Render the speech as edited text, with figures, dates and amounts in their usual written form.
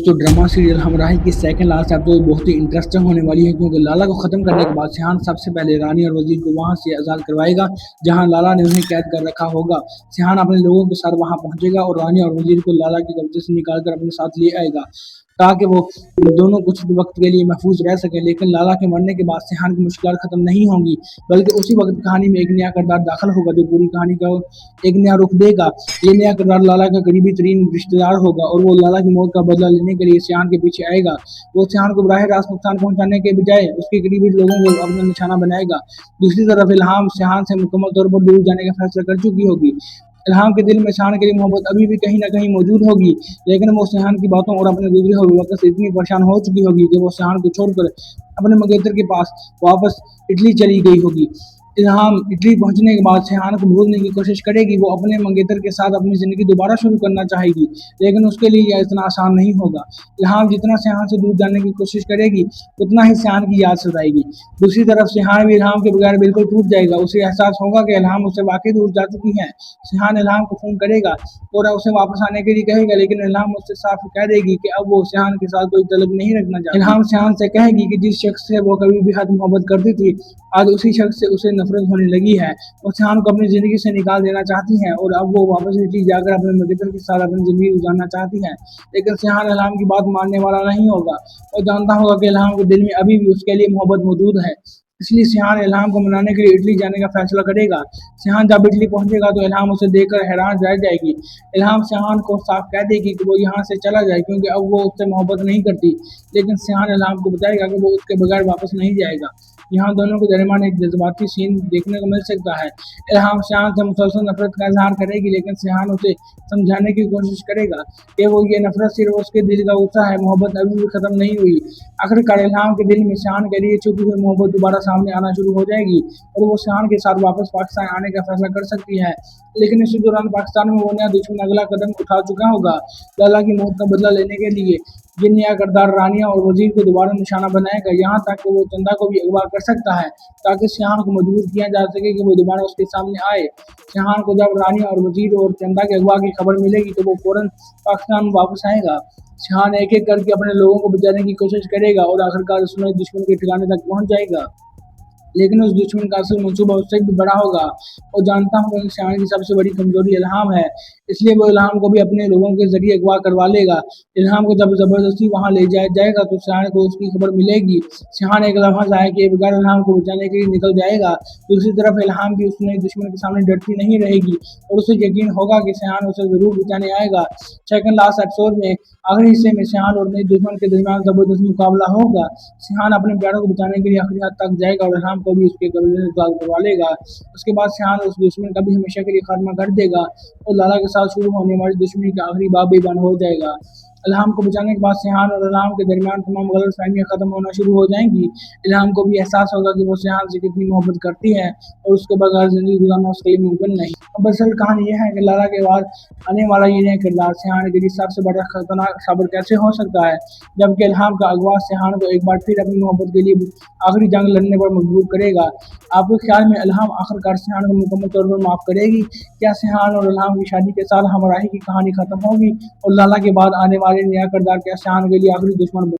दोस्तों drama serial हमराही की second last episode बहुत ही इंटरेस्टिंग होने वाली है, क्योंकि लाला को खत्म करने के बाद सिहान सबसे पहले रानी और वजीर को वहां से आजाद करवाएगा जहां लाला ने उन्हें कैद कर रखा होगा। सिहान अपने लोगों के साथ वहां पहुंचेगा और रानी और वजीर को लाला के कब्जे से निकालकर अपने साथ ले आएगा ताकि वो दोनों कुछ वक्त के लिए महफूज रह सके। लेकिन लाला के मरने के बाद सिहान की मुश्किल खत्म नहीं होंगी, बल्कि उसी वक्त कहानी में एक नया किरदार दाखिल होगा जो पूरी कहानी का एक नया रुख देगा। ये नया किरदार लाला का करीबी तरीन रिश्तेदार होगा और वो लाला की मौत का बदला लेने के लिए सिहान के पीछे आएगा। वो सिहान को बराह रास्त नुकसान पहुंचाने के बजाय उसके करीबी लोगों को अपना निशाना बनाएगा। दूसरी तरफ इल्हाम सिहान से मुकम्मल तौर पर दूर जाने का फैसला कर चुकी होगी। इल्हाम के दिल में सिहान के लिए मोहब्बत अभी भी कहीं न कहीं मौजूद होगी, लेकिन वो सिहान की बातों और अपने गुजरे हुए वक्त से इतनी परेशान हो चुकी होगी कि वो सिहान को छोड़कर अपने मंगेतर के पास वापस इटली चली गई होगी। इल्हाम इटली पहुंचने के बाद सिहान को भूलने की कोशिश करेगी। वो अपने मंगेतर के साथ अपनी ज़िंदगी दोबारा शुरू करना चाहेगी, लेकिन उसके लिए यह इतना आसान नहीं होगा। इल्हाम जितना सिहान से दूर जाने की कोशिश करेगी, उतना ही सिहान की याद सताएगी। दूसरी तरफ सिहान भी इल्हाम के बगैर बिल्कुल टूट जाएगा। उसे एहसास होगा कि इल्हाम उससे वाकई दूर जा चुकी है। सिहान इल्हाम को फ़ोन करेगा और उसे वापस आने के लिए कहेगा, लेकिन इल्हाम उससे साफ कह देगी कि अब वो सिहान के साथ कोई तल्लुक नहीं रखना चाहती। इल्हाम सिहान से कहेगी कि जिस शख्स से वो कभी भी हद मोहब्बत करती थी, आज उसी शख्स से उसे नफरत होने लगी है। वो सिहान को अपनी ज़िंदगी से निकाल देना चाहती हैं और अब वो वापस इटली जाकर अपने मंगेतर के साथ अपनी ज़िंदगी गुजारना चाहती हैं। लेकिन सिहान इल्हाम की बात मानने वाला नहीं होगा। वो जानता होगा कि इल्हाम के दिल में अभी भी उसके लिए मोहब्बत मौजूद है, इसलिए सिहान इल्हाम को मनाने के लिए इटली जाने का फैसला करेगा। सिहान जब इटली पहुंचेगा तो इल्हाम उसे देखकर हैरान रह जाएगी। इल्हाम सिहान को साफ कह देगी कि वो यहाँ से चला जाए, क्योंकि अब वो उससे मोहब्बत नहीं करती। लेकिन सिहान इल्हाम को बताएगा कि वो उसके बगैर वापस नहीं जाएगा। यहाँ दोनों के दरमियान एक जज्बाती सीन देखने को मिल सकता है। इल्हाम सिहान से मुसलसल नफरत का इजहार करेगी, लेकिन सिहान उसे समझाने की कोशिश करेगा कि वो ये नफरत सिर्फ उसके दिल का गुस्सा है, मोहब्बत अभी भी खत्म नहीं हुई। आखिरकार इल्हाम के दिल में सिहान के लिए छुपी हुई मोहब्बत दोबारा सामने आना शुरू हो जाएगी और वो सिहान के साथ वापस पाकिस्तान आने का फैसला कर सकती है। लेकिन इसी दौरान पाकिस्तान में वो नया दुश्मन अगला कदम उठा चुका होगा। लाला की मौत का बदला लेने के लिए ये नया किरदार रानिया और वजीर को दोबारा निशाना बनाएगा, यहाँ तक कि वो चंदा को भी अगवा कर सकता है ताकि सिहान को मजबूर किया जा सके कि वो दोबारा उसके सामने आए। सिहान को जब रानिया और वजीर और चंदा के अगवा की खबर मिलेगी तो वो फौरन पाकिस्तान वापस आएगा। सिहान एक एक करके अपने लोगों को बचाने की कोशिश करेगा और आखिरकार उसमें दुश्मन के ठिकाने तक पहुंच जाएगा। लेकिन उस दुश्मन का असल मंसूबा उससे भी बड़ा होगा। वो जानता होगा कि सिहान की सबसे बड़ी कमजोरी इल्हाम है, इसलिए वो इल्हाम को भी अपने लोगों के जरिए अगवा करवा लेगा। इल्हाम को जब जबरदस्ती वहां ले जाया जाएगा तो सिहान को उसकी खबर मिलेगी। सिहान एक लम्हा जाए कि बगैर इल्हाम को बचाने के लिए निकल जाएगा। दूसरी तरफ इल्हाम भी उस नए दुश्मन के सामने डरती नहीं रहेगी और उसे यकीन होगा कि सिहान उसे जरूर बचाने आएगा। सेकंड लास्ट एपिसोड में आखिरी हिस्से में सिहान और नए दुश्मन के दरमियान जबरदस्त मुकाबला होगा। सिहान अपने प्यारों को बचाने के लिए आखिरी हद तक जाएगा और इल्हाम को भी उसके कब्जे से आजाद करवा लेगा। उसके बाद सिहान उस दुश्मन का भी हमेशा के लिए खात्मा कर देगा और लाला के साथ शुरू होने वाली दुश्मनी का आखिरी बाब भी बंद हो जाएगा। इल्हाम को बचाने के बाद सिहान और इल्हाम के दरमियान तमाम गलतफहमियां खत्म होना शुरू हो जाएंगी। इल्हाम को भी एहसास होगा कि वो सिहान से कितनी मोहब्बत करती है और उसके बगैर जिंदगी गुजारना उसके लिए मुमकिन नहीं। अब असल कहानी यह है कि लाला के बाद आने वाला ये नया किरदार सिहान के लिए सबसे बड़ा खतरनाक साबित कैसे हो सकता है, जबकि इल्हाम का अगवा सिहान को एक बार फिर अपनी मोहब्बत के लिए आखिरी जंग लड़ने पर मजबूर करेगा। आपके ख्याल में इल्हाम आखिरकार सिहान को मुकम्मल तौर पर माफ करेगी? क्या सिहान और इल्हाम की शादी के साथ हमराही की कहानी खत्म होगी और लाला के बाद आने वाले नया किरदार क्या सिहान के लिए आखिरी दुश्मन